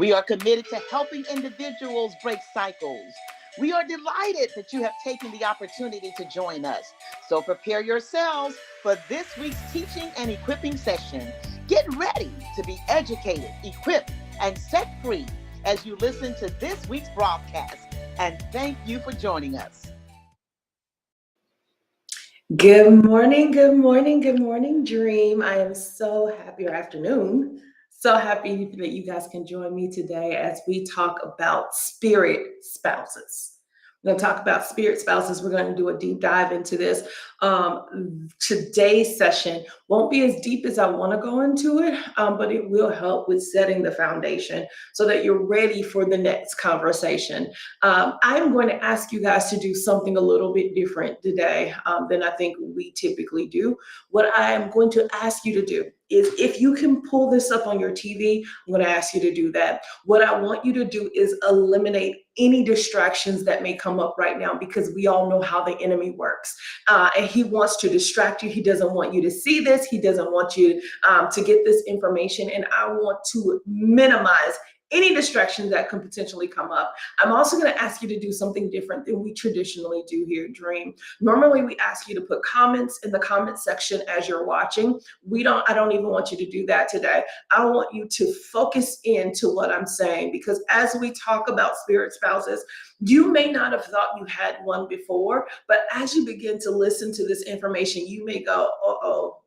We are committed to helping individuals break cycles. We are delighted that you have taken the opportunity to join us. So prepare yourselves for this week's teaching and equipping session. Get ready to be educated, equipped, and set free as you listen to this week's broadcast. And thank you for joining us. Good morning, good morning, good morning, Dream. I am so happy, or afternoon, so happy that you guys can join me today as we talk about spirit spouses. We're going to talk about spirit spouses. We're going to do a deep dive into this. Today's session won't be as deep as I want to go into it, but it will help with setting the foundation so that you're ready for the next conversation. I'm going to ask you guys to do something a little bit different today than I think we typically do. What I am going to ask you to do is, if you can pull this up on your TV, I'm going to ask you to do that. What I want you to do is eliminate any distractions that may come up right now, because we all know how the enemy works. And he wants to distract you. He doesn't want you to see this. He doesn't want you to get this information. And I want to minimize any distractions that can potentially come up. I'm also going to ask you to do something different than we traditionally do here at Dream. Normally, we ask you to put comments in the comment section as you're watching. I don't even want you to do that today. I want you to focus into what I'm saying, because as we talk about spirit spouses, you may not have thought you had one before, but as you begin to listen to this information, you may go,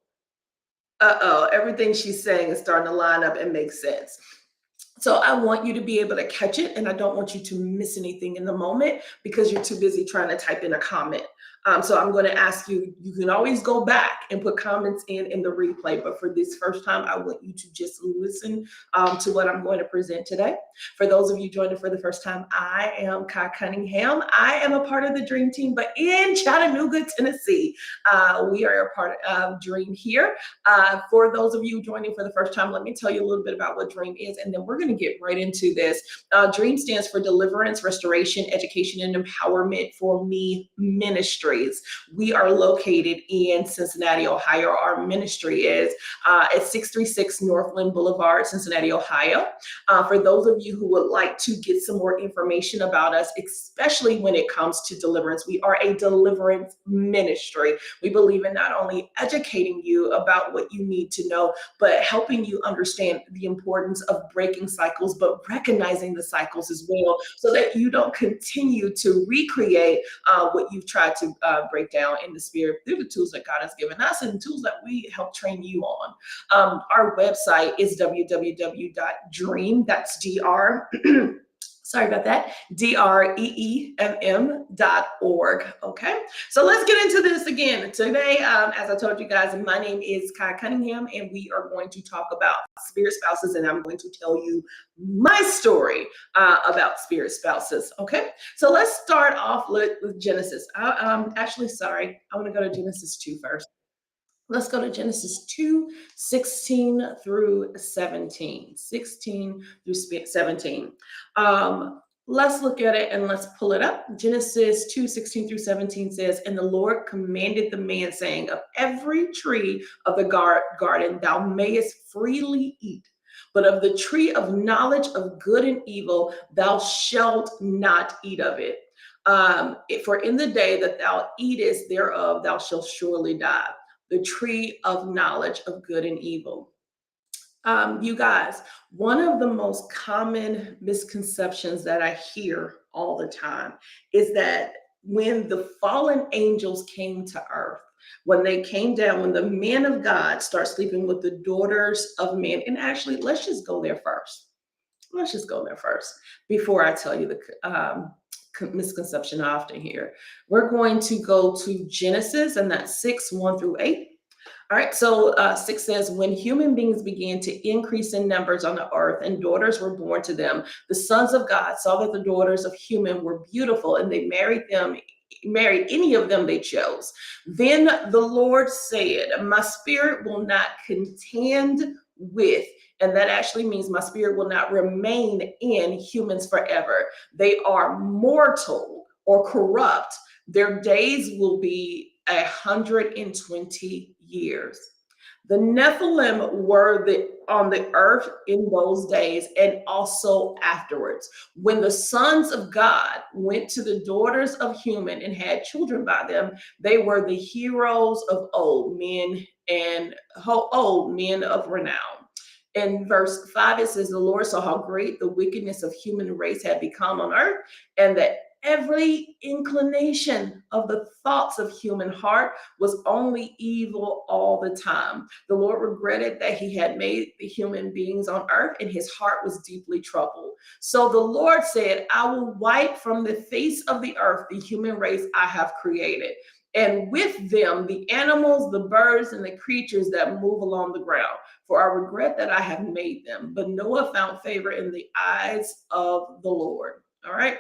everything she's saying is starting to line up and make sense. So I want you to be able to catch it, and I don't want you to miss anything in the moment because you're too busy trying to type in a comment. So I'm going to ask you, you can always go back and put comments in the replay, but for this first time, I want you to just listen to what I'm going to present today. For those of you joining for the first time, I am Kai Cunningham. I am a part of the Dream team, but in Chattanooga, Tennessee, we are a part of Dream here. For those of you joining for the first time, let me tell you a little bit about what Dream is, and then we're going to get right into this. Dream stands for Deliverance, Restoration, Education, and Empowerment for Me Ministries. We are located in Cincinnati, Ohio. Our ministry is at 636 Northland Boulevard, Cincinnati, Ohio. For those of you who would like to get some more information about us, especially when it comes to deliverance, we are a deliverance ministry. We believe in not only educating you about what you need to know, but helping you understand the importance of breaking cycles, but recognizing the cycles as well, so that you don't continue to recreate what you've tried to break down in the spirit through the tools that God has given us and tools that we help train you on. Our website is www.dreemm, that's DR, sorry about that, DREEMM.org. Okay, so let's get into this again. Today, as I told you guys, my name is Kai Cunningham, and we are going to talk about spirit spouses, and I'm going to tell you my story about spirit spouses. Okay, so let's start off with Genesis. Actually, sorry, I want to go to Genesis 2 first. Let's go to Genesis 2, 16 through 17. 16 through 17. Let's look at it and let's pull it up. Genesis 2, 16 through 17 says, "And the Lord commanded the man, saying, Of every tree of the garden thou mayest freely eat, but of the tree of knowledge of good and evil thou shalt not eat of it. For in the day that thou eatest thereof thou shalt surely die." The tree of knowledge of good and evil. You guys, one of the most common misconceptions that I hear all the time is that when the fallen angels came to earth, when they came down, when the men of God start sleeping with the daughters of men, and actually, let's just go there first. Let's just go there first before I tell you the misconception I often hear. We're going to go to Genesis, and that's 6, 1 through 8. All right, so 6 says, "When human beings began to increase in numbers on the earth and daughters were born to them, the sons of God saw that the daughters of human were beautiful, and they married any of them they chose. Then the Lord said, my spirit will not contend with," and that actually means my spirit will not remain in humans forever. "They are mortal or corrupt. Their days will be 120 years. The Nephilim were the on the earth in those days and also afterwards. When the sons of God went to the daughters of human and had children by them, they were the heroes of old, men of renown. In verse 5, it says, the Lord saw how great the wickedness of human race had become on earth, and that every inclination of the thoughts of human heart was only evil all the time. The Lord regretted that he had made the human beings on earth, and his heart was deeply troubled. So the Lord said, I will wipe from the face of the earth the human race I have created, and with them the animals, the birds, and the creatures that move along the ground. For I regret that I have made them. But Noah found favor in the eyes of the Lord. All right.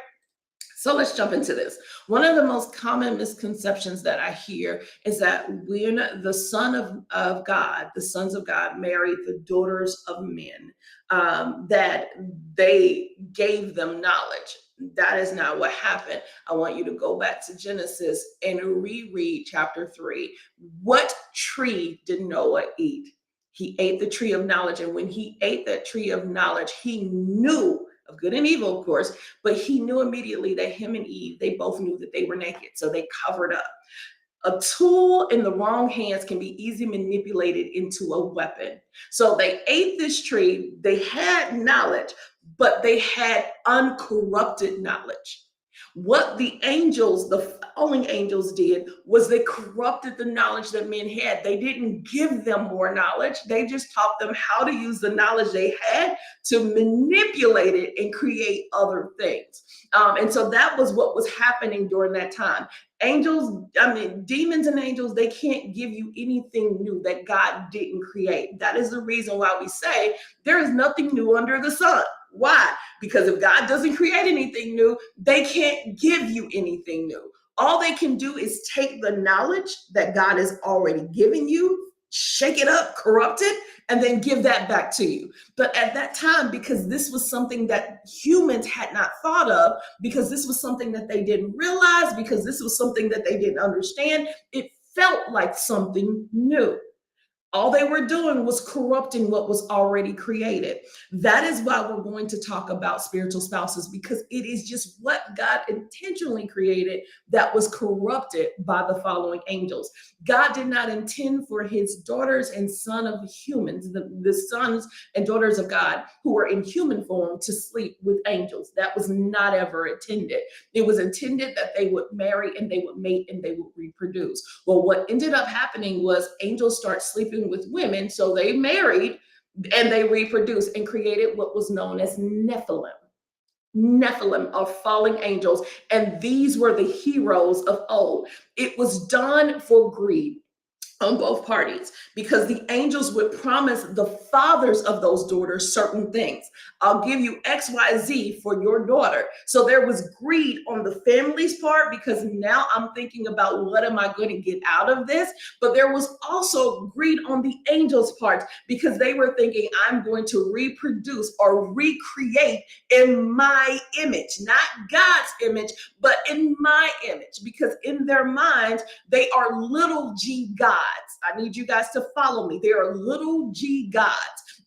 So let's jump into this. One of the most common misconceptions that I hear is that when the the sons of God married the daughters of men, that they gave them knowledge. That is not what happened. I want you to go back to Genesis and reread chapter 3. What tree did Noah eat? He ate the tree of knowledge. And when he ate that tree of knowledge, he knew of good and evil, of course, but he knew immediately that him and Eve, they both knew that they were naked. So they covered up. A tool in the wrong hands can be easily manipulated into a weapon. So they ate this tree, they had knowledge, but they had uncorrupted knowledge. What the angels, the fallen angels, did was they corrupted the knowledge that men had. They didn't give them more knowledge. They just taught them how to use the knowledge they had to manipulate it and create other things. And so that was what was happening during that time. Demons and angels, they can't give you anything new that God didn't create. That is the reason why we say there is nothing new under the sun. Why? Because if God doesn't create anything new, they can't give you anything new. All they can do is take the knowledge that God has already given you, shake it up, corrupt it, and then give that back to you. But at that time, because this was something that humans had not thought of, because this was something that they didn't realize, because this was something that they didn't understand, it felt like something new. All they were doing was corrupting what was already created. That is why we're going to talk about spiritual spouses, because it is just what God intentionally created that was corrupted by the following angels. God did not intend for his daughters and son of humans, the sons and daughters of God who were in human form, to sleep with angels. That was not ever intended. It was intended that they would marry and they would mate and they would reproduce. Well, what ended up happening was angels start sleeping with women, so they married and they reproduced and created what was known as Nephilim. Nephilim are fallen angels, and these were the heroes of old. It was done for greed on both parties, because the angels would promise the fathers of those daughters certain things. I'll give you XYZ for your daughter. So there was greed on the family's part, because now I'm thinking about what am I going to get out of this? But there was also greed on the angels' part, because they were thinking, I'm going to reproduce or recreate in my image, not God's image, but in my image, because in their minds, they are little g gods. I need you guys to follow me. They are little g gods.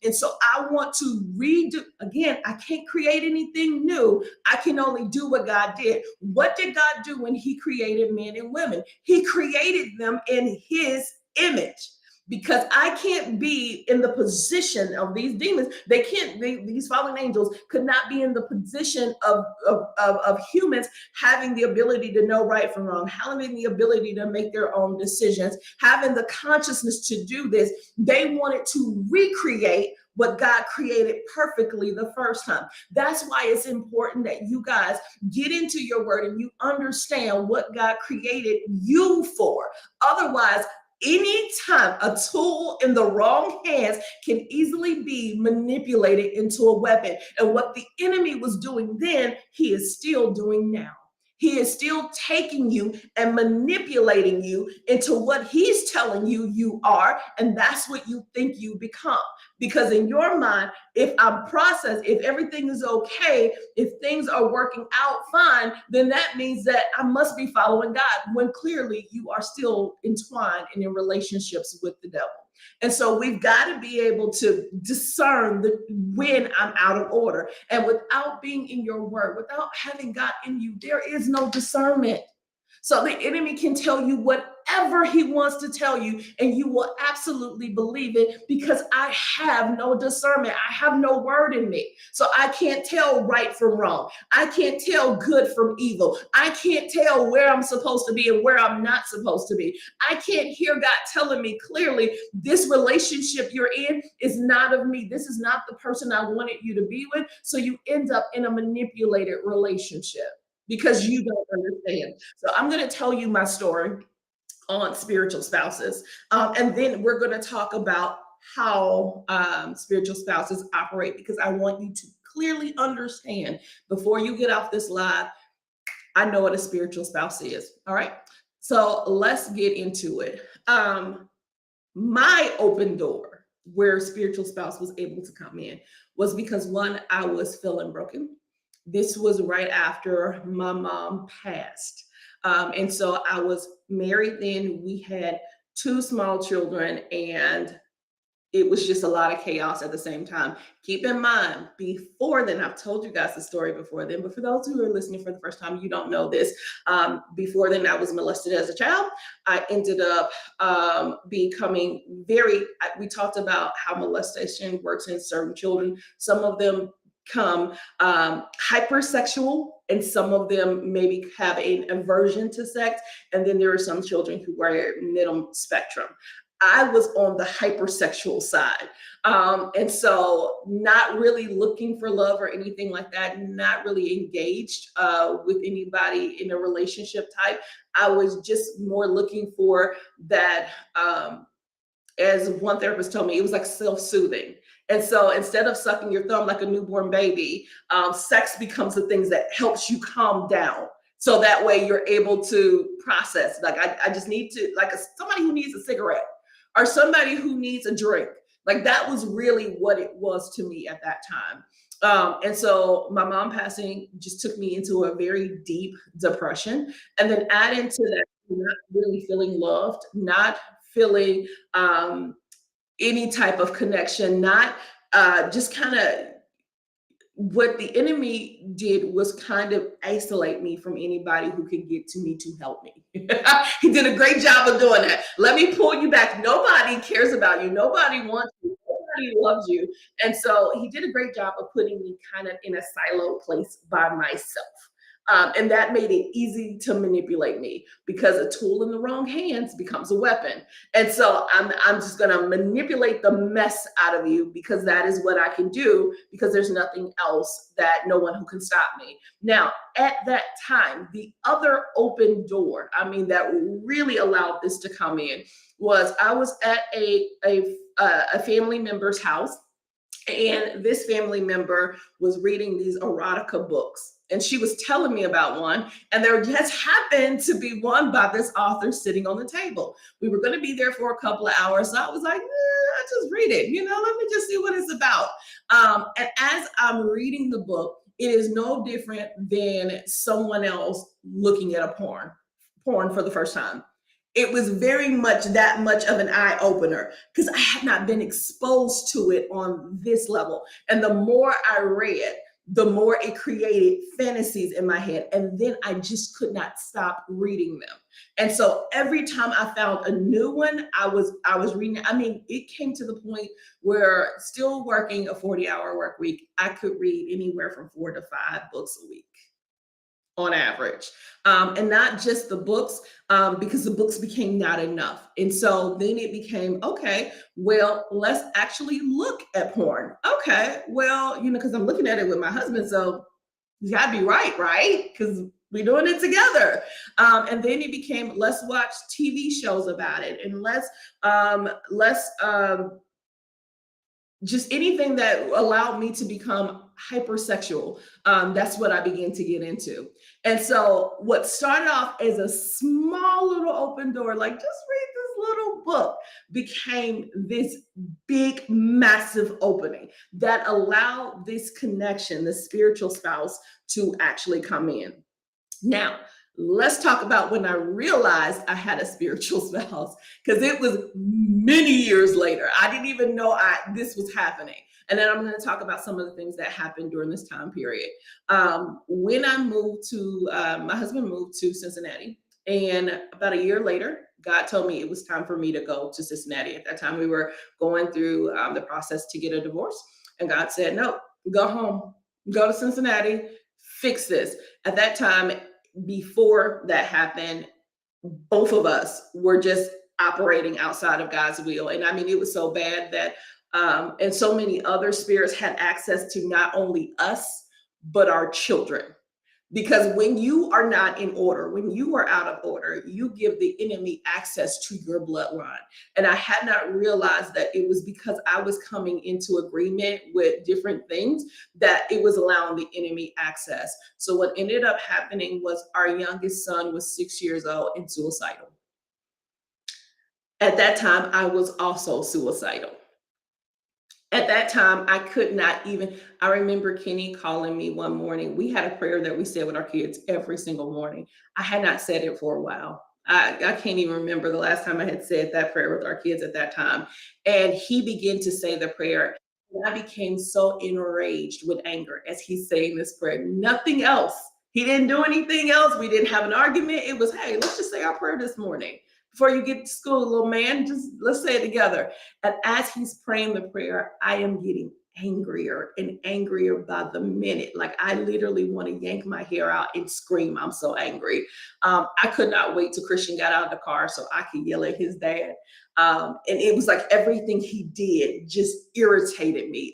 And so I want to redo, again, I can't create anything new. I can only do what God did. What did God do when he created men and women? He created them in his image. Because I can't be in the position of these demons. These fallen angels could not be in the position of humans having the ability to know right from wrong, having the ability to make their own decisions, having the consciousness to do this. They wanted to recreate what God created perfectly the first time. That's why it's important that you guys get into your word and you understand what God created you for. Otherwise, anytime a tool in the wrong hands can easily be manipulated into a weapon. And what the enemy was doing then, he is still doing now. He is still taking you and manipulating you into what he's telling you you are, and that's what you think you become. Because in your mind, if I'm processed, if everything is okay, if things are working out fine, then that means that I must be following God, when clearly you are still entwined and in relationships with the devil. And so we've got to be able to discern when I'm out of order. And without being in your word, without having God in you, there is no discernment. So the enemy can tell you whatever he wants to tell you, and you will absolutely believe it, because I have no discernment. I have no word in me. So I can't tell right from wrong. I can't tell good from evil. I can't tell where I'm supposed to be and where I'm not supposed to be. I can't hear God telling me clearly, this relationship you're in is not of me. This is not the person I wanted you to be with. So you end up in a manipulated relationship because you don't understand. So I'm going to tell you my story on spiritual spouses. And then we're going to talk about how spiritual spouses operate, because I want you to clearly understand before you get off this live, I know what a spiritual spouse is. All right. So let's get into it. My open door where spiritual spouse was able to come in was because, one, I was feeling broken. This was right after my mom passed. And so I was married then. We had 2 small children, and it was just a lot of chaos at the same time. Keep in mind, before then, I've told you guys the story before then, but for those who are listening for the first time, you don't know this. Before then, I was molested as a child. I ended up becoming we talked about how molestation works in certain children. Some of them come hypersexual, and some of them maybe have an aversion to sex. And then there are some children who are middle spectrum. I was on the hypersexual side. And so not really looking for love or anything like that, not really engaged with anybody in a relationship type. I was just more looking for that, as one therapist told me, it was like self-soothing. And so instead of sucking your thumb like a newborn baby, sex becomes the things that helps you calm down. So that way you're able to process. Like I just need to, like somebody who needs a cigarette or somebody who needs a drink. Like that was really what it was to me at that time. And so my mom passing just took me into a very deep depression. And then add into that, not really feeling loved, not feeling any type of connection, not just kind of, what the enemy did was kind of isolate me from anybody who could get to me to help me. He did a great job of doing that. Let me pull you back. Nobody cares about you. Nobody wants you. Nobody loves you. And so he did a great job of putting me kind of in a silo place by myself. And that made it easy to manipulate me, because a tool in the wrong hands becomes a weapon. And so I'm just going to manipulate the mess out of you, because that is what I can do, because there's nothing else, that no one who can stop me. Now, at that time, the other open door, that really allowed this to come in, was I was at a family member's house, and this family member was reading these erotica books. And she was telling me about one, and there just happened to be one by this author sitting on the table. We were going to be there for a couple of hours, so I was like, I just read it, let me just see what it's about. And as I'm reading the book, it is no different than someone else looking at a porn for the first time. It was very much that much of an eye opener, because I had not been exposed to it on this level. And the more I read, the more it created fantasies in my head. And then I just could not stop reading them. And so every time I found a new one, I was reading. It came to the point where, still working a 40-hour work week, I could read anywhere from 4 to 5 books a week on average. And not just the books, because the books became not enough. And so then it became, okay, well, let's actually look at porn. Okay, well, because I'm looking at it with my husband, so you gotta be right? Because we're doing it together. And then it became, let's watch TV shows about it, and let's just anything that allowed me to become hypersexual. That's what I began to get into. And so what started off as a small little open door, like just read this little book, became this big, massive opening that allowed this connection, the spiritual spouse, to actually come in. Now, Let's talk about when I realized I had a spiritual spouse, because it was many years later. I didn't even know this was happening. And then I'm going to talk about some of the things that happened during this time period. When I moved to, my husband moved to Cincinnati, and about a year later, God told me it was time for me to go to Cincinnati. At that time, we were going through the process to get a divorce. And God said, no, go home, go to Cincinnati, fix this. At that time, before that happened, both of us were just operating outside of God's will. And I mean, it was so bad that, and so many other spirits had access to not only us, but our children. Because when you are not in order, when you are out of order, you give the enemy access to your bloodline. And I had not realized that it was because I was coming into agreement with different things that it was allowing the enemy access. So what ended up happening was our youngest son was 6 years old and suicidal. At that time, I was also suicidal. At that time, I could not even, I remember Kenny calling me one morning. We had a prayer that we said with our kids every single morning. I had not said it for a while. I can't even remember the last time I had said that prayer with our kids at that time. And he began to say the prayer. And I became so enraged with anger as he's saying this prayer. Nothing else. He didn't do anything else. We didn't have an argument. It was, hey, let's just say our prayer this morning. Before you get to school, little man, just let's say it together. And as he's praying the prayer, I am getting angrier and angrier by the minute. Like I literally want to yank my hair out and scream. I'm so angry. I could not wait till Christian got out of the car so I could yell at his dad. And it was like everything he did just irritated me.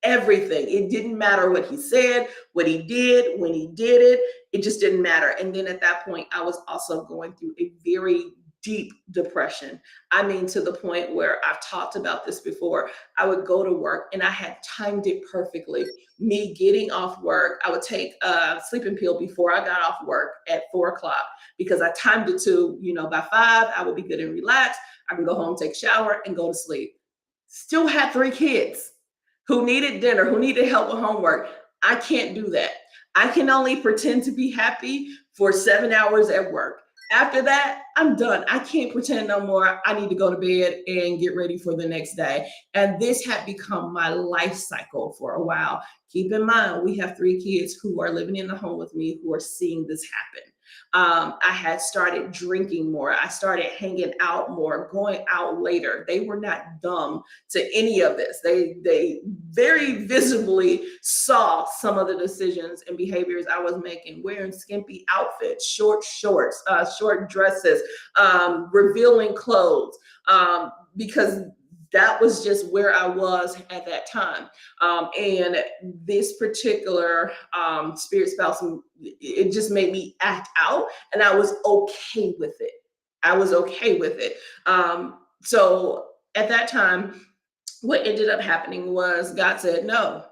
Everything. It didn't matter what he said, what he did, when he did it. It just didn't matter. And then at that point, I was also going through a very deep depression. I mean, to the point where I've talked about this before. I would go to work and I had timed it perfectly. Me getting off work, I would take a sleeping pill before I got off work at 4 o'clock because I timed it to, by 5, I would be good and relaxed. I can go home, take a shower, and go to sleep. Still had 3 kids who needed dinner, who needed help with homework. I can't do that. I can only pretend to be happy for 7 hours at work. After that, I'm done. I can't pretend no more. I need to go to bed and get ready for the next day. And this had become my life cycle for a while. Keep in mind, we have 3 kids who are living in the home with me who are seeing this happen. I had started drinking more. I started hanging out more, going out later. They were not dumb to any of this. They very visibly saw some of the decisions and behaviors I was making, wearing skimpy outfits, short shorts, short dresses, revealing clothes, because that was just where I was at that time. And this particular spirit spouse, it just made me act out, and I was okay with it. I was okay with it. So at that time, what ended up happening was God said, no.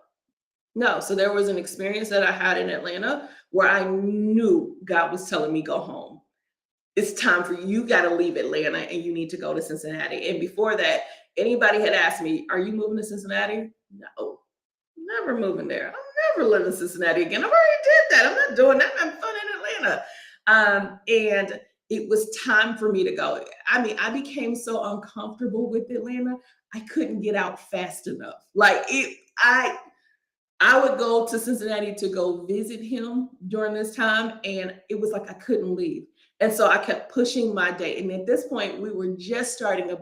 So there was an experience that I had in Atlanta where I knew God was telling me, go home. It's time for you got to leave Atlanta and you need to go to Cincinnati. And before that, anybody had asked me, are you moving to Cincinnati? No, never moving there. I'll never live in Cincinnati again. I've already did that. I'm not doing that. I'm fun in Atlanta. And it was time for me to go. I mean, I became so uncomfortable with Atlanta. I couldn't get out fast enough. I would go to Cincinnati to go visit him during this time, and it was like I couldn't leave. And so I kept pushing my date. And at this point, we were just starting the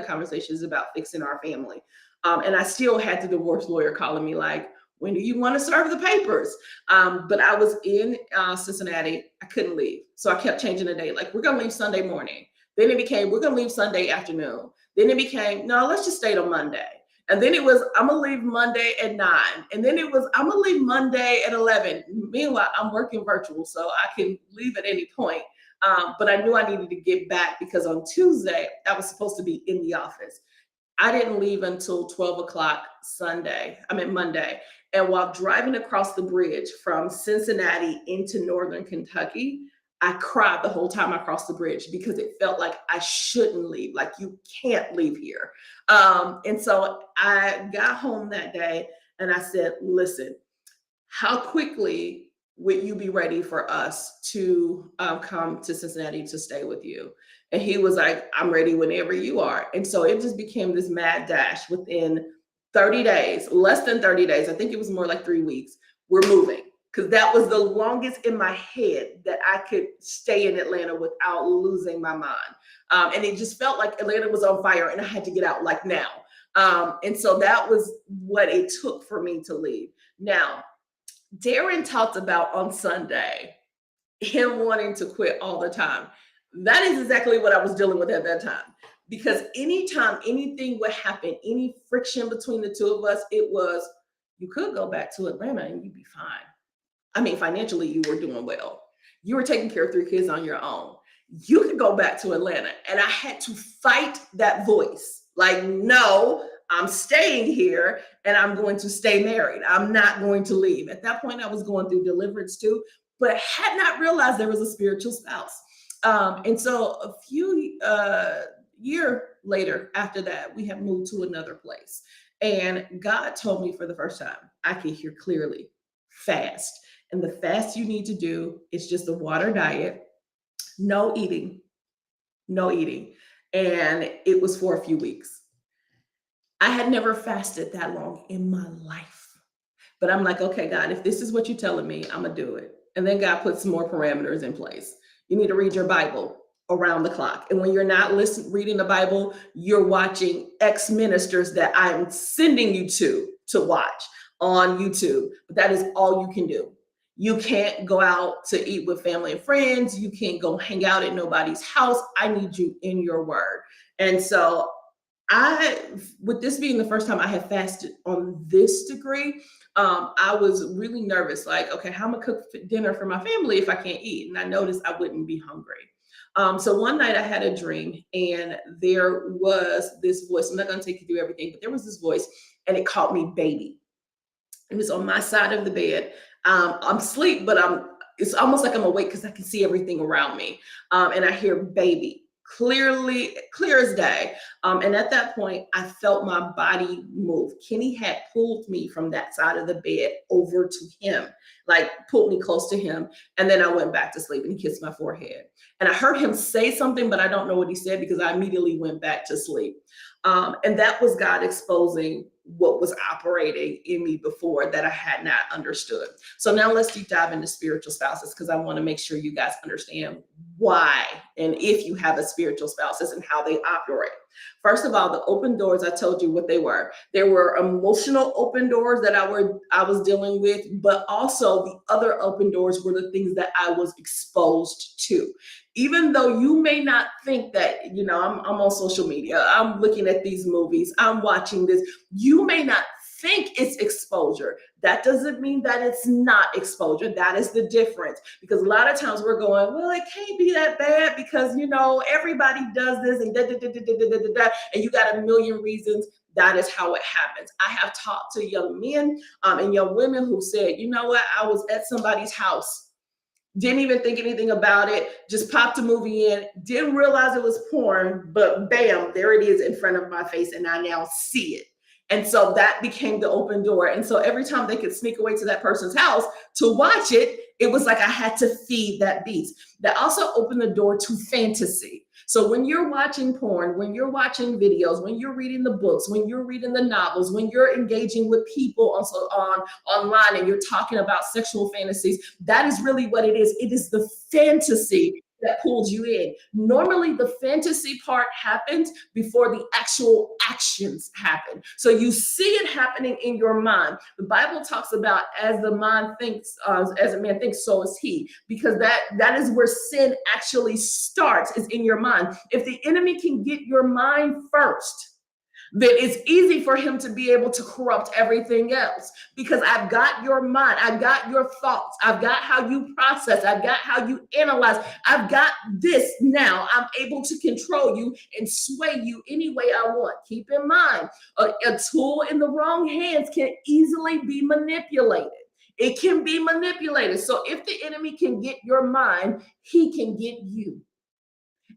conversations about fixing our family. And I still had the divorce lawyer calling me like, when do you want to serve the papers? But I was in Cincinnati. I couldn't leave. So I kept changing the date. Like, we're going to leave Sunday morning. Then it became, we're going to leave Sunday afternoon. Then it became, no, let's just stay till Monday. And then it was, I'm going to leave Monday at 9. And then it was, I'm going to leave Monday at 11. Meanwhile, I'm working virtual, so I can leave at any point. But I knew I needed to get back because on Tuesday, I was supposed to be in the office. I didn't leave until 12 o'clock Monday. And while driving across the bridge from Cincinnati into Northern Kentucky, I cried the whole time I crossed the bridge because it felt like I shouldn't leave. Like, you can't leave here. And so I got home that day and I said, listen, how quickly would you be ready for us to come to Cincinnati to stay with you? And he was like, I'm ready whenever you are. And so it just became this mad dash within 30 days, less than 30 days. I think it was more like 3 weeks. We're moving, because that was the longest in my head that I could stay in Atlanta without losing my mind. And it just felt like Atlanta was on fire and I had to get out like now. And so that was what it took for me to leave. Now, Darren talked about on Sunday him wanting to quit all the time. That is exactly what I was dealing with at that time. Because anytime anything would happen, any friction between the two of us, it was, you could go back to Atlanta and you'd be fine. I mean, financially, you were doing well. You were taking care of 3 kids on your own. You could go back to Atlanta. And I had to fight that voice. Like, no, I'm staying here and I'm going to stay married. I'm not going to leave. At that point, I was going through deliverance too, but had not realized there was a spiritual spouse. And so a few year later after that, we have moved to another place. And God told me for the first time, I could hear clearly, fast. And the fast you need to do is just a water diet, no eating, no eating. And it was for a few weeks. I had never fasted that long in my life. But I'm like, okay, God, if this is what you're telling me, I'm going to do it. And then God put some more parameters in place. You need to read your Bible around the clock. And when you're not reading the Bible, you're watching ex-ministers that I'm sending you to watch on YouTube. But that is all you can do. You can't go out to eat with family and friends. You can't go hang out at nobody's house. I need you in your word. And so with this being the first time I had fasted on this degree, I was really nervous. Like, okay, how am I cook dinner for my family if I can't eat? And I noticed I wouldn't be hungry. So one night I had a dream, and there was this voice. I'm not going to take you through everything, but there was this voice, and it called me baby. It was on my side of the bed. I'm asleep, but it's almost like I'm awake because I can see everything around me. And I hear baby clear as day. And at that point, I felt my body move. Kenny had pulled me from that side of the bed over to him, like pulled me close to him. And then I went back to sleep, and he kissed my forehead. And I heard him say something, but I don't know what he said because I immediately went back to sleep. And that was God exposing what was operating in me before that I had not understood. So now let's deep dive into spiritual spouses, because I want to make sure you guys understand why and if you have a spiritual spouses and how they operate. First of all, the open doors, I told you what they were. There were emotional open doors that I was dealing with, but also the other open doors were the things that I was exposed to. Even though you may not think that, I'm on social media, I'm looking at these movies, I'm watching this, you may not think it's exposure. That doesn't mean that it's not exposure. That is the difference. Because a lot of times we're going, well, it can't be that bad because, everybody does this and and you got a million reasons. That is how it happens. I have talked to young men and young women who said, you know what, I was at somebody's house. Didn't even think anything about it. Just popped a movie in. Didn't realize it was porn, but bam, there it is in front of my face, and I now see it. And so that became the open door. And so every time they could sneak away to that person's house to watch it, it was like I had to feed that beast. That also opened the door to fantasy. So when you're watching porn, when you're watching videos, when you're reading the books, when you're reading the novels, when you're engaging with people online and you're talking about sexual fantasies, that is really what it is. It is the fantasy that pulls you in. Normally, the fantasy part happens before the actual actions happen. So you see it happening in your mind. The Bible talks about as the mind thinks, as a man thinks, so is he, because that is where sin actually starts, is in your mind. If the enemy can get your mind first, then it's easy for him to be able to corrupt everything else, because I've got your mind, I've got your thoughts, I've got how you process, I've got how you analyze, I've got this now. I'm able to control you and sway you any way I want. Keep in mind, a tool in the wrong hands can easily be manipulated. It can be manipulated. So if the enemy can get your mind, he can get you.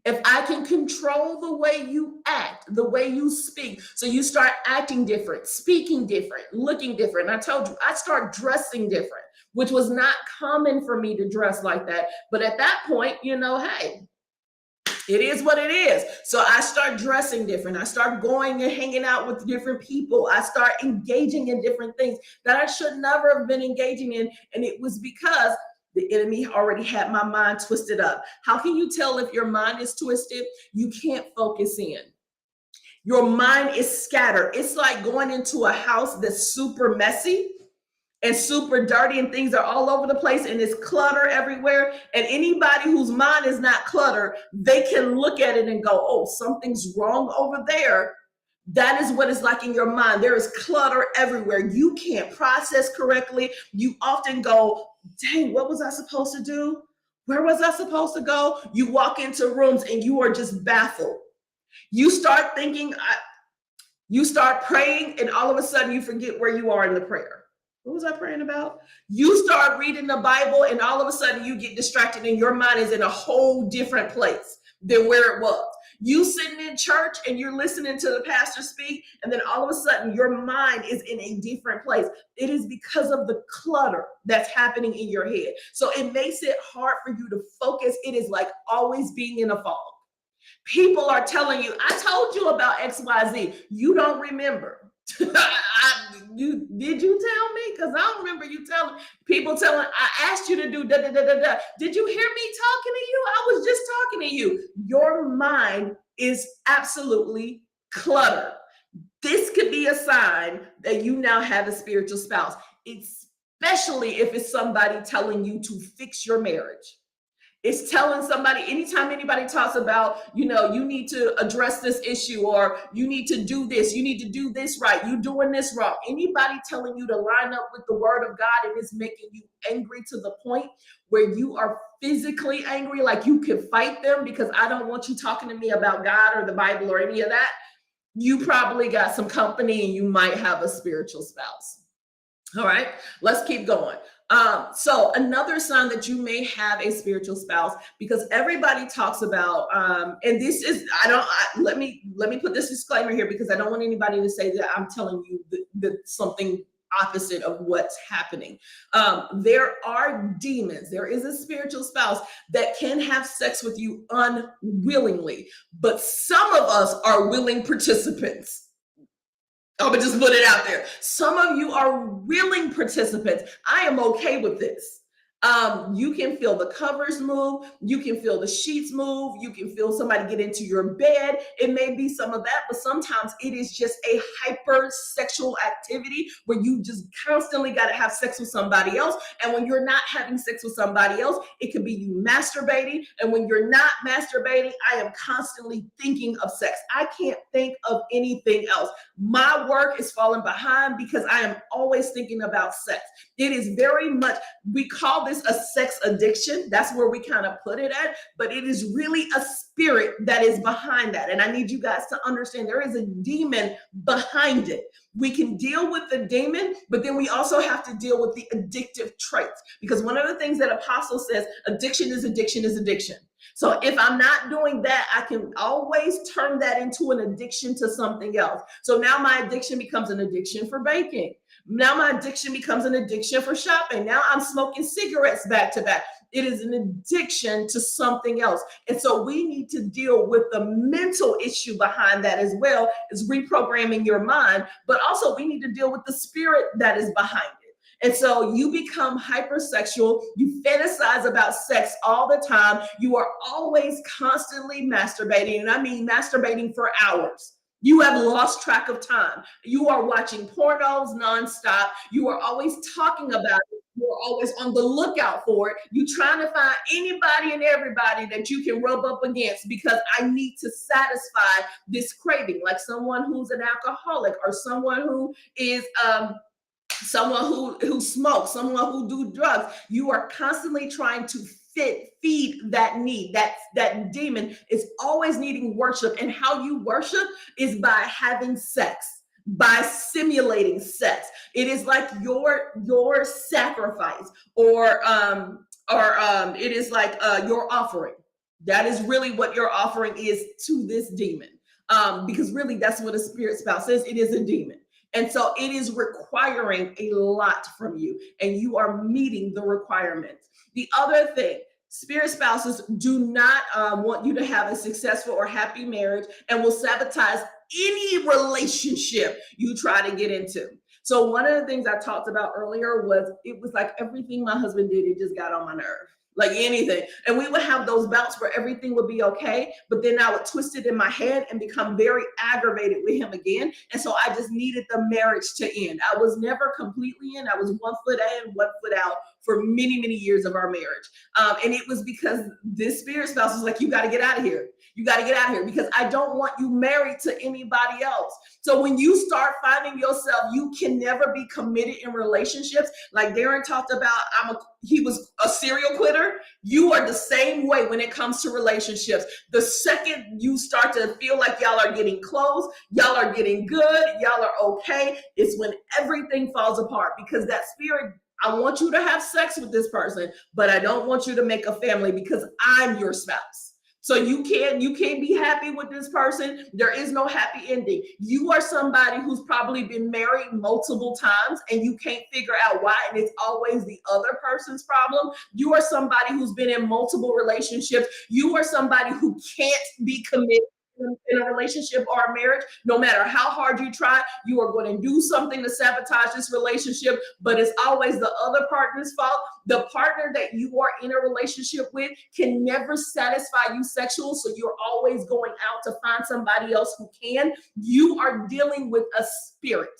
if I can control the way you act, the way you speak, so you start acting different, speaking different, looking different. I told you, I start dressing different, which was not common for me to dress like that. But at that point, hey, it is what it is. So I start dressing different. I start going and hanging out with different people. I start engaging in different things that I should never have been engaging in. And it was because the enemy already had my mind twisted up. How can you tell if your mind is twisted? You can't focus in. Your mind is scattered. It's like going into a house that's super messy and super dirty and things are all over the place and it's clutter everywhere. And anybody whose mind is not cluttered, they can look at it and go, oh, something's wrong over there. That is what it's like in your mind. There is clutter everywhere. You can't process correctly. You often go, dang, what was I supposed to do? Where was I supposed to go? You walk into rooms and you are just baffled. You start thinking, you start praying, and all of a sudden you forget where you are in the prayer. What was I praying about? You start reading the Bible, and all of a sudden you get distracted, and your mind is in a whole different place than where it was. You sitting in church and you're listening to the pastor speak, and then all of a sudden your mind is in a different place. It is because of the clutter that's happening in your head. So it makes it hard for you to focus. It is like always being in a fog. People are telling you, I told you about XYZ. You don't remember. Did you tell me? Because I don't remember you telling I asked you to do da da da da da. Did you hear me talking to you? I was just talking to you. Your mind is absolutely cluttered. This could be a sign that you now have a spiritual spouse, especially if it's somebody telling you to fix your marriage. It's telling somebody, anytime anybody talks about, you need to address this issue, or you need to do this, you need to do this right, you're doing this wrong. Anybody telling you to line up with the word of God and it's making you angry to the point where you are physically angry, like you can fight them because I don't want you talking to me about God or the Bible or any of that, you probably got some company and you might have a spiritual spouse. All right, let's keep going. So another sign that you may have a spiritual spouse, because everybody talks about, and this is, let me put this disclaimer here, because I don't want anybody to say that I'm telling you that something opposite of what's happening. There are demons. There is a spiritual spouse that can have sex with you unwillingly, but some of us are willing participants. I'm gonna just put it out there. Some of you are willing participants. I am okay with this. You can feel the covers move. You can feel the sheets move. You can feel somebody get into your bed. It may be some of that, but sometimes it is just a hypersexual activity where you just constantly got to have sex with somebody else. And when you're not having sex with somebody else, it could be you masturbating. And when you're not masturbating, I am constantly thinking of sex. I can't think of anything else. My work is falling behind because I am always thinking about sex. It is very much, we call this a sex addiction. That's where we kind of put it at, but it is really a spirit that is behind that. And I need you guys to understand there is a demon behind it. We can deal with the demon, but then we also have to deal with the addictive traits, because one of the things that Apostle says, addiction is addiction is addiction. So if I'm not doing that, I can always turn that into an addiction to something else. So now my addiction becomes an addiction for baking. Now my addiction becomes an addiction for shopping. Now I'm smoking cigarettes back to back. It is an addiction to something else. And so we need to deal with the mental issue behind that as well as reprogramming your mind. But also we need to deal with the spirit that is behind it. And so you become hypersexual. You fantasize about sex all the time. You are always constantly masturbating. And I mean masturbating for hours. You have lost track of time. You are watching pornos nonstop. You are always talking about it. You're always on the lookout for it. You're trying to find anybody and everybody that you can rub up against, because I need to satisfy this craving, like someone who's an alcoholic, or someone who is someone who smokes, someone who do drugs. You are constantly trying to feed that need. That demon is always needing worship. And how you worship is by having sex, by simulating sex. It is like your sacrifice, or it is like your offering. That is really what your offering is to this demon. Because really that's what a spirit spouse is. It is a demon. And so it is requiring a lot from you, and you are meeting the requirements. The other thing, spirit spouses do not want you to have a successful or happy marriage and will sabotage any relationship you try to get into. So one of the things I talked about earlier was it was like everything my husband did, it just got on my nerve. Like anything. And we would have those bouts where everything would be okay, but then I would twist it in my head and become very aggravated with him again. And so I just needed the marriage to end. I was never completely in. I was 1 foot in, 1 foot out for many, many years of our marriage. And it was because this spirit spouse was like, you got to get out of here. You got to get out of here because I don't want you married to anybody else. So when you start finding yourself, you can never be committed in relationships. Like Darren talked about, he was a serial quitter. You are the same way when it comes to relationships. The second you start to feel like y'all are getting close, y'all are getting good, y'all are okay, it's when everything falls apart because that spirit, I want you to have sex with this person, but I don't want you to make a family because I'm your spouse. So you can't be happy with this person. There is no happy ending. You are somebody who's probably been married multiple times and you can't figure out why, and it's always the other person's problem. You are somebody who's been in multiple relationships. You are somebody who can't be committed in a relationship or a marriage. No matter how hard you try, you are going to do something to sabotage this relationship, but it's always the other partner's fault. The partner that you are in a relationship with can never satisfy you sexual, so you're always going out to find somebody else who can. You are dealing with a spirit.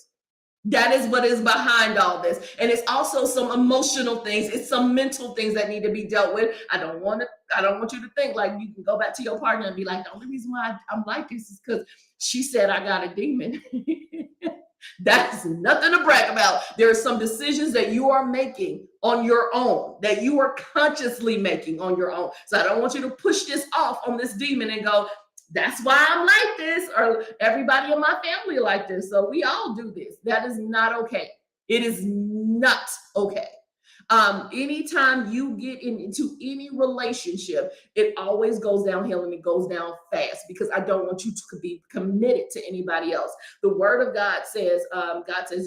That is what is behind all this. And it's also some emotional things. It's some mental things that need to be dealt with. I don't want you to think like you can go back to your partner and be like, the only reason why I'm like this is because she said I got a demon. That's nothing to brag about. There are some decisions that you are making on your own, that you are consciously making on your own. So I don't want you to push this off on this demon and go, that's why I'm like this, or everybody in my family like this. So we all do this. That is not okay. It is not okay. Anytime you get into any relationship, it always goes downhill and it goes down fast because I don't want you to be committed to anybody else. The word of God says,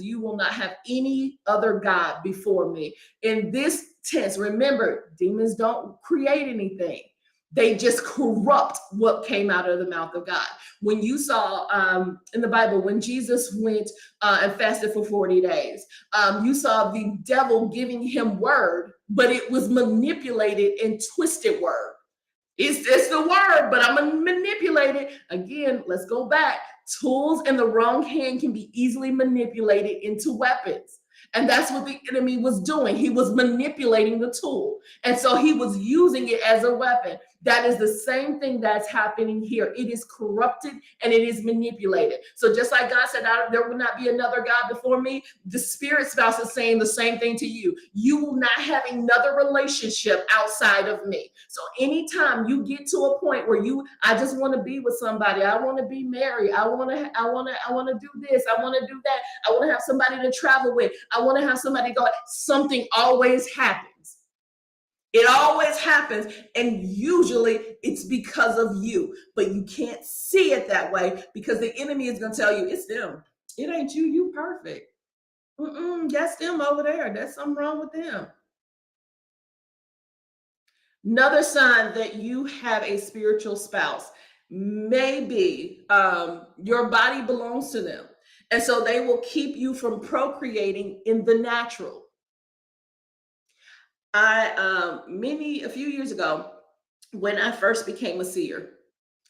you will not have any other God before me. In this tense, remember, demons don't create anything. They just corrupt what came out of the mouth of God. When you saw in the Bible, when Jesus went and fasted for 40 days, you saw the devil giving him word, but it was manipulated and twisted word. It's the word, but I'm going to manipulate it. Again, let's go back. Tools in the wrong hand can be easily manipulated into weapons. And that's what the enemy was doing. He was manipulating the tool. And so he was using it as a weapon. That is the same thing that's happening here. It is corrupted and it is manipulated. So just like God said, there will not be another God before me, the spirit spouse is saying the same thing to you. You will not have another relationship outside of me. So anytime you get to a point where I just want to be with somebody, I want to be married, I want to do this, I want to do that, I want to have somebody to travel with, I want to have somebody go, something always happens. It always happens, and usually it's because of you, but you can't see it that way because the enemy is going to tell you, it's them. It ain't you. You perfect. That's them over there. There's something wrong with them. Another sign that you have a spiritual spouse, maybe your body belongs to them, and so they will keep you from procreating in the natural. A few years ago, when I first became a seer,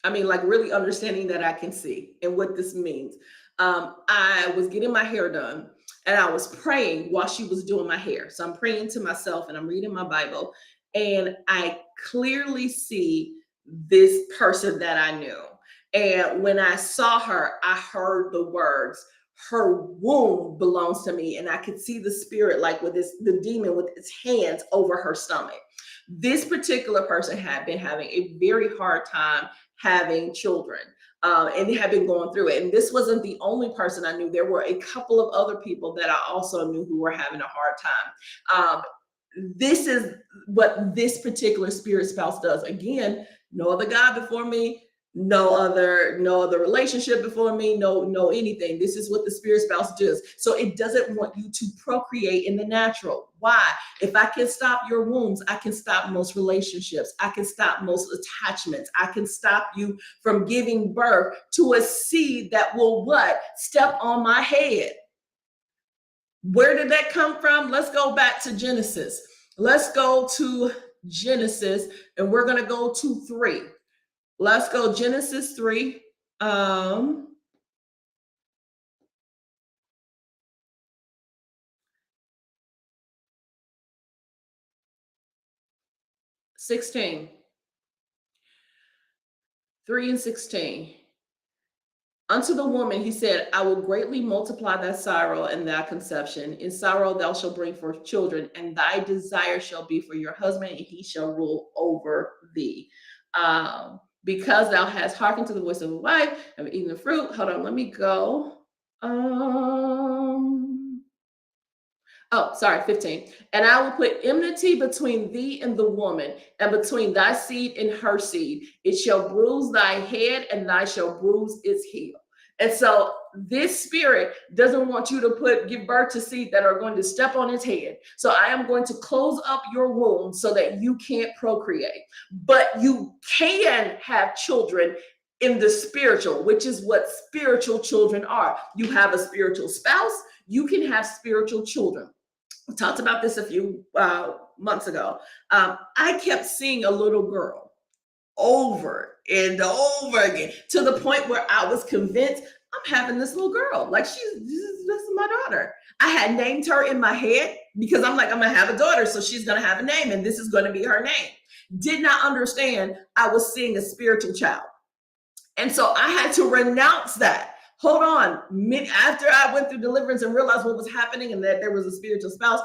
like really understanding that I can see and what this means. I was getting my hair done and I was praying while she was doing my hair. So I'm praying to myself and I'm reading my Bible and I clearly see this person that I knew. And when I saw her, I heard the words, her womb belongs to me. And I could see the spirit, like the demon with its hands over her stomach. This particular person had been having a very hard time having children and had been going through it. And this wasn't the only person I knew. There were a couple of other people that I also knew who were having a hard time. This is what this particular spirit spouse does. Again, No other God before me. No other relationship before me. No anything. This is what the spirit spouse does. So it doesn't want you to procreate in the natural. Why? If I can stop your wombs, I can stop most relationships. I can stop most attachments. I can stop you from giving birth to a seed that will what? Step on my head. Where did that come from? Let's go back to Genesis. Let's go to Genesis, and we're going to go to 3. Let's go Genesis 3. 16. 3 and 16. Unto the woman he said, I will greatly multiply thy sorrow and thy conception. In sorrow thou shalt bring forth children, and thy desire shall be for your husband, and he shall rule over thee. Because thou hast hearkened to the voice of a wife, and eaten the fruit. Hold on, let me go. 15. And I will put enmity between thee and the woman, and between thy seed and her seed. It shall bruise thy head, and thou shalt bruise its heel. And so this spirit doesn't want you to give birth to seed that are going to step on its head. So I am going to close up your womb so that you can't procreate. But you can have children in the spiritual, which is what spiritual children are. You have a spiritual spouse, you can have spiritual children. We talked about this a few months ago. I kept seeing a little girl over and over again, to the point where I was convinced I'm having this little girl. Like, this is my daughter. I had named her in my head because I'm like, I'm gonna have a daughter, so she's gonna have a name, and this is gonna be her name. Did not understand I was seeing a spiritual child. And so I had to renounce that. Hold on. After I went through deliverance and realized what was happening and that there was a spiritual spouse,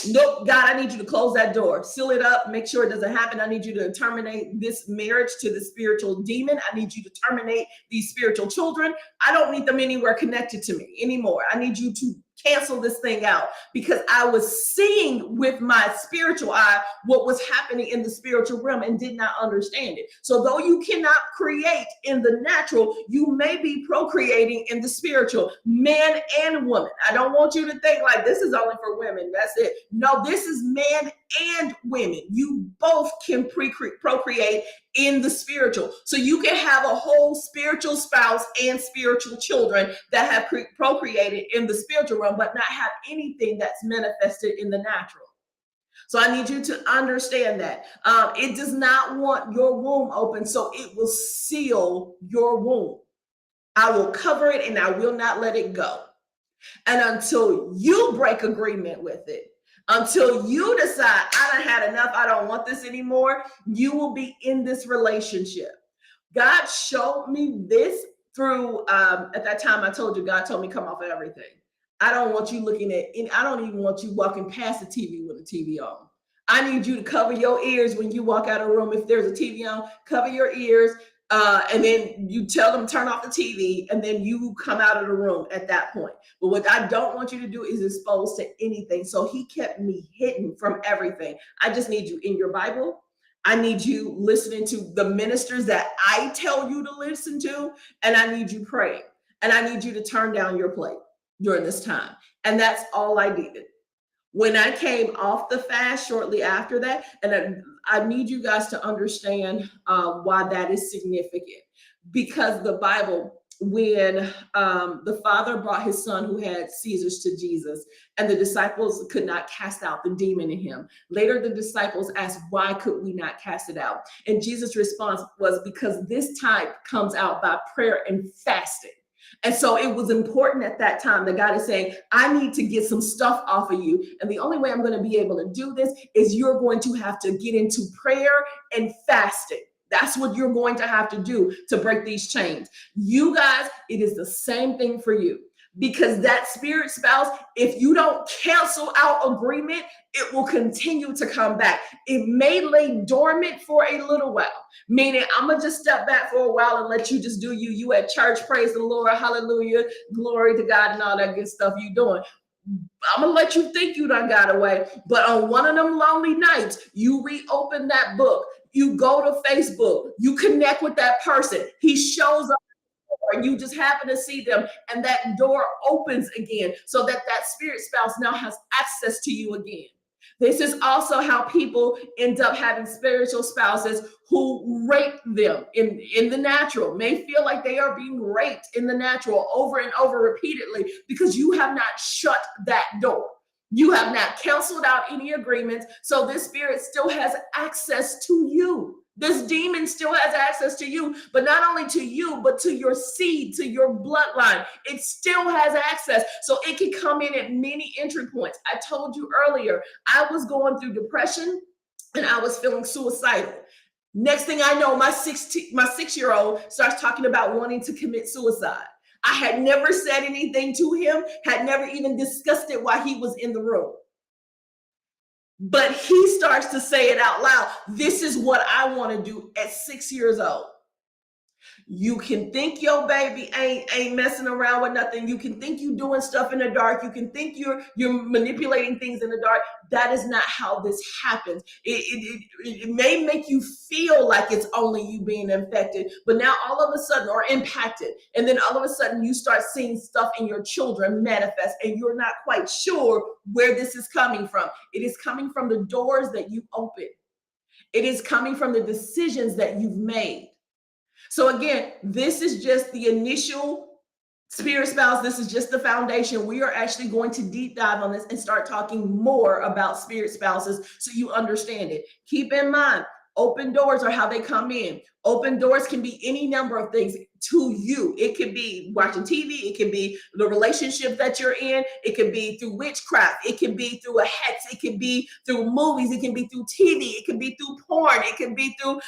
nope, God, I need you to close that door, seal it up, make sure it doesn't happen. I need you to terminate this marriage to the spiritual demon. I need you to terminate these spiritual children. I don't need them anywhere connected to me anymore. I need you to cancel this thing out, because I was seeing with my spiritual eye what was happening in the spiritual realm and did not understand it. So though you cannot create in the natural, you may be procreating in the spiritual, man and woman. I don't want you to think like this is only for women. That's it. No, this is man and women. You both can procreate in the spiritual. So you can have a whole spiritual spouse and spiritual children that have procreated in the spiritual realm, but not have anything that's manifested in the natural. So I need you to understand that. It does not want your womb open, so it will seal your womb. I will cover it and I will not let it go. And until you break agreement with it, until you decide, I done had enough, I don't want this anymore, you will be in this relationship. God showed me this through, at that time I told you, God told me come off of everything. I don't want you looking at, I don't even want you walking past the TV with a TV on. I need you to cover your ears when you walk out of a room. If there's a TV on, cover your ears. And then you tell them turn off the TV, and then you come out of the room at that point. But what I don't want you to do is expose to anything. So he kept me hidden from everything. I just need you in your Bible. I need you listening to the ministers that I tell you to listen to, and I need you praying. And I need you to turn down your plate during this time. And that's all I needed. When I came off the fast shortly after that, and I need you guys to understand why that is significant. Because the Bible, when the father brought his son who had seizures to Jesus, and the disciples could not cast out the demon in him. Later, the disciples asked, why could we not cast it out? And Jesus' response was, because this type comes out by prayer and fasting. And so it was important at that time that God is saying, I need to get some stuff off of you. And the only way I'm going to be able to do this is you're going to have to get into prayer and fasting. That's what you're going to have to do to break these chains. You guys, it is the same thing for you. Because that spirit spouse, if you don't cancel out agreement, it will continue to come back. It may lay dormant for a little while, meaning I'm going to just step back for a while and let you just do you at church, praise the Lord, hallelujah, glory to God, and all that good stuff you doing. I'm going to let you think you done got away, but on one of them lonely nights, you reopen that book. You go to Facebook, you connect with that person. He shows up and you just happen to see them, and that door opens again so that that spirit spouse now has access to you again. This is also how people end up having spiritual spouses who rape them in the natural, may feel like they are being raped in the natural over and over repeatedly because you have not shut that door. You have not canceled out any agreements. So this spirit still has access to you. This demon still has access to you, but not only to you, but to your seed, to your bloodline. It still has access. So it can come in at many entry points. I told you earlier, I was going through depression and I was feeling suicidal. Next thing I know, my 6-year-old starts talking about wanting to commit suicide. I had never said anything to him, had never even discussed it while he was in the room. But he starts to say it out loud. This is what I want to do at 6 years old. You can think your baby ain't messing around with nothing. You can think you doing stuff in the dark. You can think you're manipulating things in the dark. That is not how this happens. It may make you feel like it's only you being infected, but now all of a sudden, or impacted, and then all of a sudden you start seeing stuff in your children manifest, and you're not quite sure where this is coming from. It is coming from the doors that you open. It is coming from the decisions that you've made. So again, this is just the initial spirit spouse. This is just the foundation. We are actually going to deep dive on this and start talking more about spirit spouses so you understand it. Keep in mind, open doors are how they come in. Open doors can be any number of things to you. It could be watching TV. It can be the relationship that you're in. It could be through witchcraft. It can be through a hex. It can be through movies. It can be through TV. It can be through porn. It can be through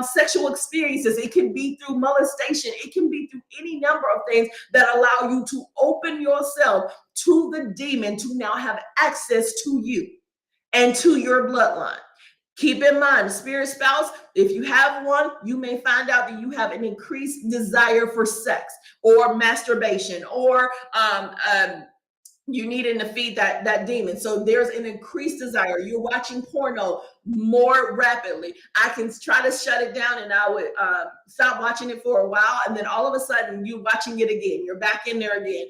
sexual experiences. It can be through molestation. It can be through any number of things that allow you to open yourself to the demon to now have access to you and to your bloodline. Keep in mind, spirit spouse, if you have one, you may find out that you have an increased desire for sex or masturbation, or you needing to feed that demon. So there's an increased desire. You're watching porno more rapidly. I can try to shut it down and I would stop watching it for a while. And then all of a sudden you're watching it again. You're back in there again.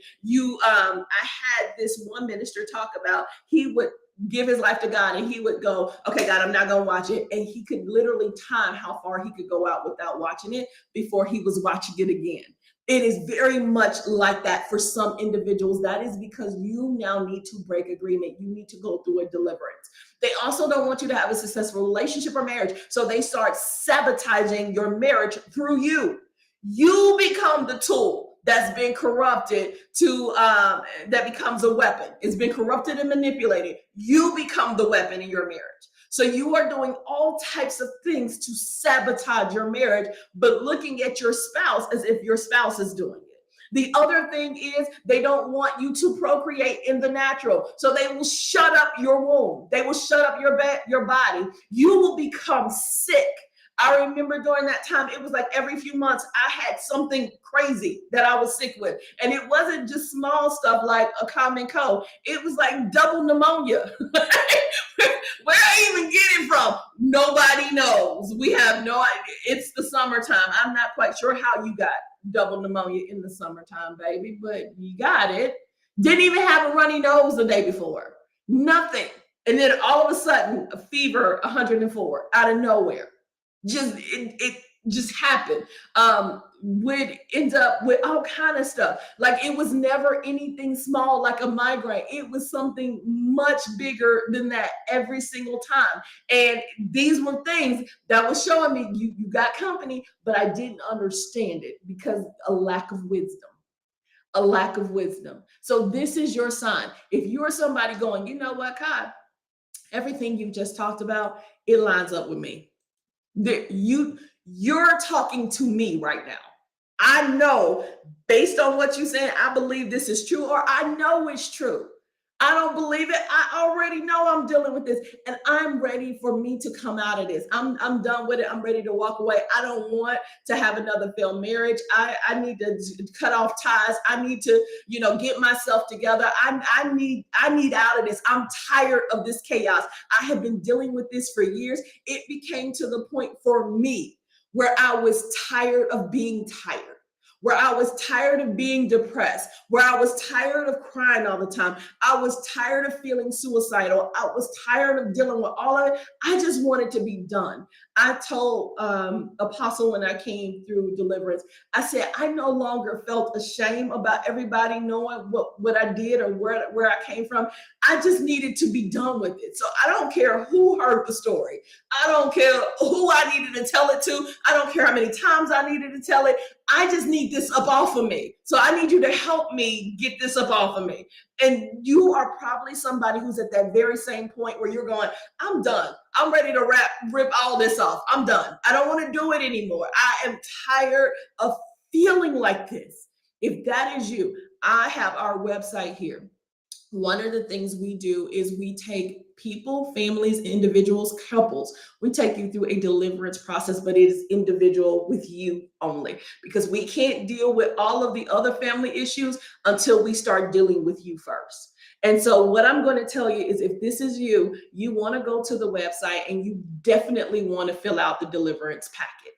I had this one minister talk about, he would give his life to God and he would go, okay, God, I'm not going to watch it. And he could literally time how far he could go out without watching it before he was watching it again. It is very much like that for some individuals. That is because you now need to break agreement. You need to go through a deliverance. They also don't want you to have a successful relationship or marriage. So they start sabotaging your marriage through you. You become the tool that's been corrupted that becomes a weapon. It's been corrupted and manipulated. You become the weapon in your marriage. So you are doing all types of things to sabotage your marriage, but looking at your spouse as if your spouse is doing it. The other thing is they don't want you to procreate in the natural. So they will shut up your womb. They will shut up your body. You will become sick. I remember during that time, it was like every few months, I had something crazy that I was sick with. And it wasn't just small stuff like a common cold. It was like double pneumonia. Where I even get it from, nobody knows. We have no idea. It's the summertime. I'm not quite sure how you got double pneumonia in the summertime, baby, but you got it. Didn't even have a runny nose the day before. Nothing. And then all of a sudden, a fever, 104 out of nowhere. It just happened. Would end up with all kind of stuff. Like it was never anything small like a migraine. It was something much bigger than that every single time. And these were things that was showing me you got company, but I didn't understand it because a lack of wisdom. A lack of wisdom. So this is your sign. If you're somebody going, you know what, Kai, everything you've just talked about, it lines up with me. You're talking to me right now. I know based on what you're saying, I believe this is true, or I know it's true. I don't believe it. I already know I'm dealing with this, and I'm ready for me to come out of this. I'm done with it. I'm ready to walk away. I don't want to have another failed marriage. I need to cut off ties. I need to, get myself together. I need out of this. I'm tired of this chaos. I have been dealing with this for years. It became to the point for me where I was tired of being tired, where I was tired of being depressed, where I was tired of crying all the time. I was tired of feeling suicidal. I was tired of dealing with all of it. I just wanted to be done. I told Apostle when I came through Deliverance, I said, I no longer felt ashamed about everybody knowing what I did or where I came from. I just needed to be done with it. So I don't care who heard the story. I don't care who I needed to tell it to. I don't care how many times I needed to tell it. I just need this up off of me. So I need you to help me get this up off of me. And you are probably somebody who's at that very same point where you're going, I'm done. I'm ready to rip all this off. I'm done. I don't want to do it anymore. I am tired of feeling like this. If that is you, I have our website here. One of the things we do is we take people, families, individuals, couples. We take you through a deliverance process, but it is individual with you only, because we can't deal with all of the other family issues until we start dealing with you first. And so what I'm going to tell you is, if this is you, you want to go to the website and you definitely want to fill out the deliverance packet.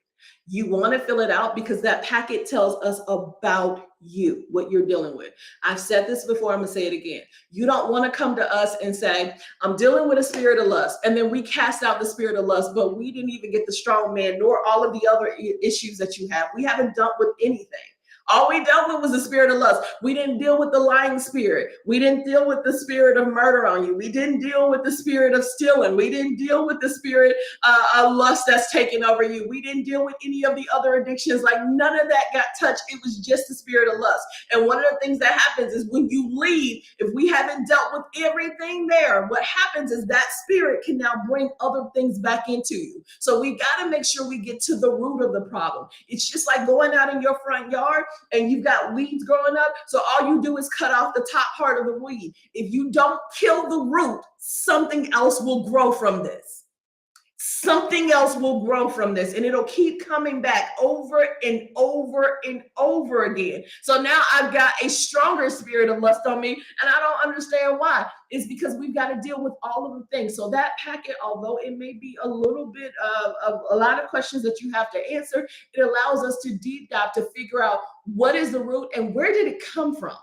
You want to fill it out because that packet tells us about you, what you're dealing with. I've said this before, I'm going to say it again. You don't want to come to us and say, I'm dealing with a spirit of lust, and then we cast out the spirit of lust, but we didn't even get the strong man nor all of the other issues that you have. We haven't dealt with anything. All we dealt with was the spirit of lust. We didn't deal with the lying spirit. We didn't deal with the spirit of murder on you. We didn't deal with the spirit of stealing. We didn't deal with the spirit of lust that's taken over you. We didn't deal with any of the other addictions. Like, none of that got touched. It was just the spirit of lust. And one of the things that happens is, when you leave, if we haven't dealt with everything there, what happens is that spirit can now bring other things back into you. So we got to make sure we get to the root of the problem. It's just like going out in your front yard and you've got weeds growing up. So all you do is cut off the top part of the weed. If you don't kill the root, something else will grow from this. Something else will grow from this, and it'll keep coming back over and over and over again. So now I've got a stronger spirit of lust on me, and I don't understand why. It's because we've got to deal with all of the things. So that packet, although it may be a little bit of a lot of questions that you have to answer, it allows us to deep dive to figure out what is the root and where did it come from?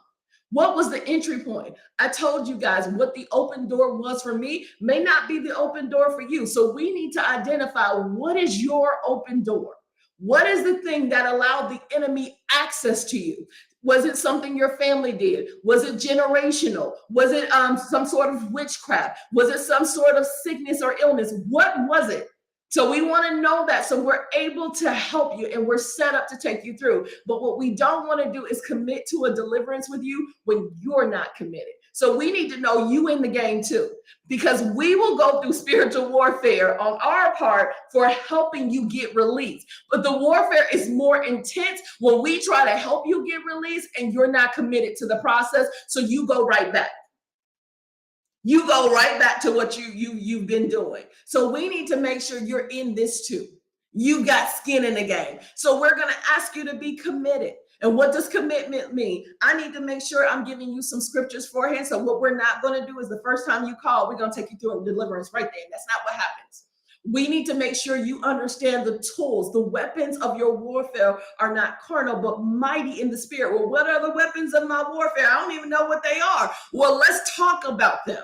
What was the entry point? I told you guys what the open door was for me may not be the open door for you. So we need to identify, what is your open door? What is the thing that allowed the enemy access to you? Was it something your family did? Was it generational? Was it some sort of witchcraft? Was it some sort of sickness or illness? What was it? So we want to know that, so we're able to help you and we're set up to take you through. But what we don't want to do is commit to a deliverance with you when you're not committed. So we need to know you in the game too, because we will go through spiritual warfare on our part for helping you get released. But the warfare is more intense when we try to help you get released and you're not committed to the process. So you go right back. You go right back to what you've been doing. So we need to make sure you're in this too. You got skin in the game. So we're going to ask you to be committed. And what does commitment mean? I need to make sure I'm giving you some scriptures beforehand. So what we're not going to do is, the first time you call, we're going to take you through a deliverance right there. That's not what happens. We need to make sure you understand the tools. The weapons of your warfare are not carnal, but mighty in the spirit. Well, what are the weapons of my warfare? I don't even know what they are. Well, let's talk about them.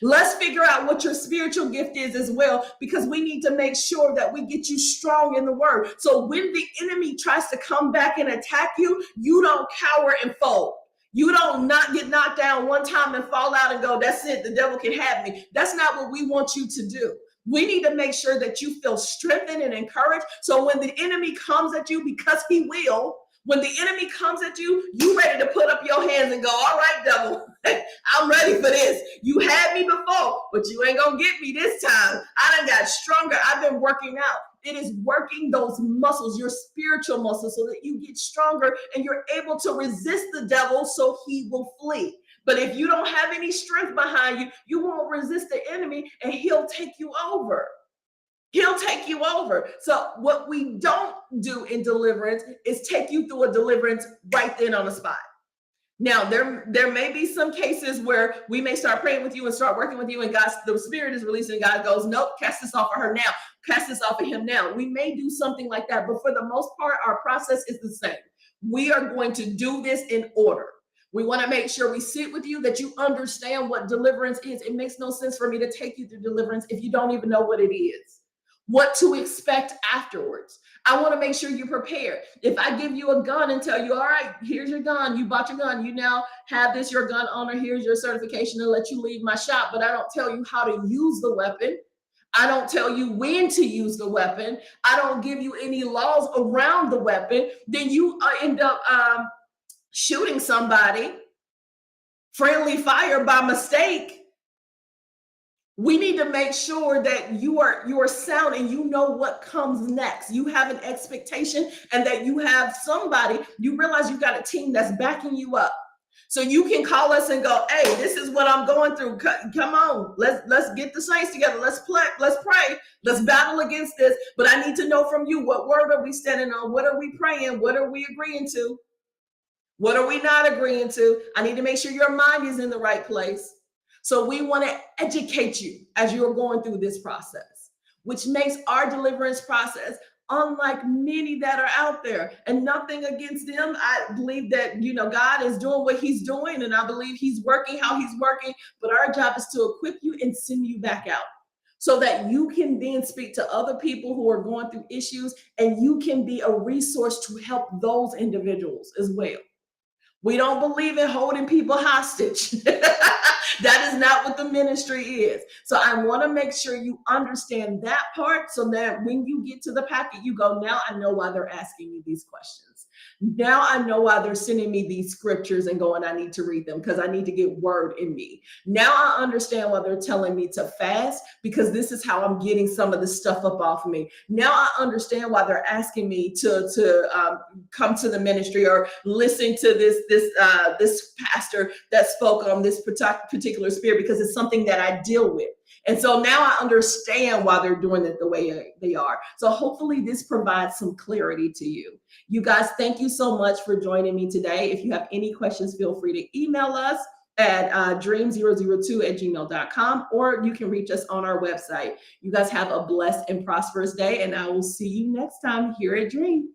Let's figure out what your spiritual gift is as well, because we need to make sure that we get you strong in the word. So when the enemy tries to come back and attack you, you don't cower and fold. You don't not get knocked down one time and fall out and go, that's it, the devil can have me. That's not what we want you to do. We need to make sure that you feel strengthened and encouraged. So when the enemy comes at you, because he will, when the enemy comes at you, you ready to put up your hands and go, all right, devil, I'm ready for this. You had me before, but you ain't gonna get me this time. I done got stronger. I've been working out. It is working those muscles, your spiritual muscles, so that you get stronger and you're able to resist the devil so he will flee. But if you don't have any strength behind you, you won't resist the enemy and he'll take you over. He'll take you over. So what we don't do in deliverance is take you through a deliverance right then on the spot. Now, there may be some cases where we may start praying with you and start working with you, and the Spirit is releasing. God goes, nope, cast this off of her now. Cast this off of him now. We may do something like that, but for the most part, our process is the same. We are going to do this in order. We want to make sure we sit with you, that you understand what deliverance is. It makes no sense for me to take you through deliverance if you don't even know what it is, what to expect afterwards. I want to make sure you're prepared. If I give you a gun and tell you, all right, here's your gun, you bought your gun, you now have this, your gun owner, here's your certification to let you leave my shop, but I don't tell you how to use the weapon. I don't tell you when to use the weapon. I don't give you any laws around the weapon. Then you end up shooting somebody, friendly fire by mistake. We need to make sure that you are sound and you know what comes next. You have an expectation, and that you have somebody, you realize you've got a team that's backing you up. So you can call us and go, hey, this is what I'm going through. Come on, let's get the saints together. Let's pray. Let's battle against this. But I need to know from you, what word are we standing on? What are we praying? What are we agreeing to? What are we not agreeing to? I need to make sure your mind is in the right place. So we want to educate you as you're going through this process, which makes our deliverance process unlike many that are out there. And nothing against them. I believe that, God is doing what he's doing, and I believe he's working how he's working. But our job is to equip you and send you back out so that you can then speak to other people who are going through issues, and you can be a resource to help those individuals as well. We don't believe in holding people hostage. That is not what the ministry is. So I want to make sure you understand that part, so that when you get to the packet, you go, now I know why they're asking me these questions. Now I know why they're sending me these scriptures and going, I need to read them because I need to get word in me. Now I understand why they're telling me to fast, because this is how I'm getting some of the stuff up off of me. Now I understand why they're asking me to come to the ministry or listen to this pastor that spoke on this particular spirit, because it's something that I deal with. And so now I understand why they're doing it the way they are. So hopefully this provides some clarity to you. You guys, thank you so much for joining me today. If you have any questions, feel free to email us at dreem002@gmail.com, or you can reach us on our website. You guys have a blessed and prosperous day, and I will see you next time here at Dreem.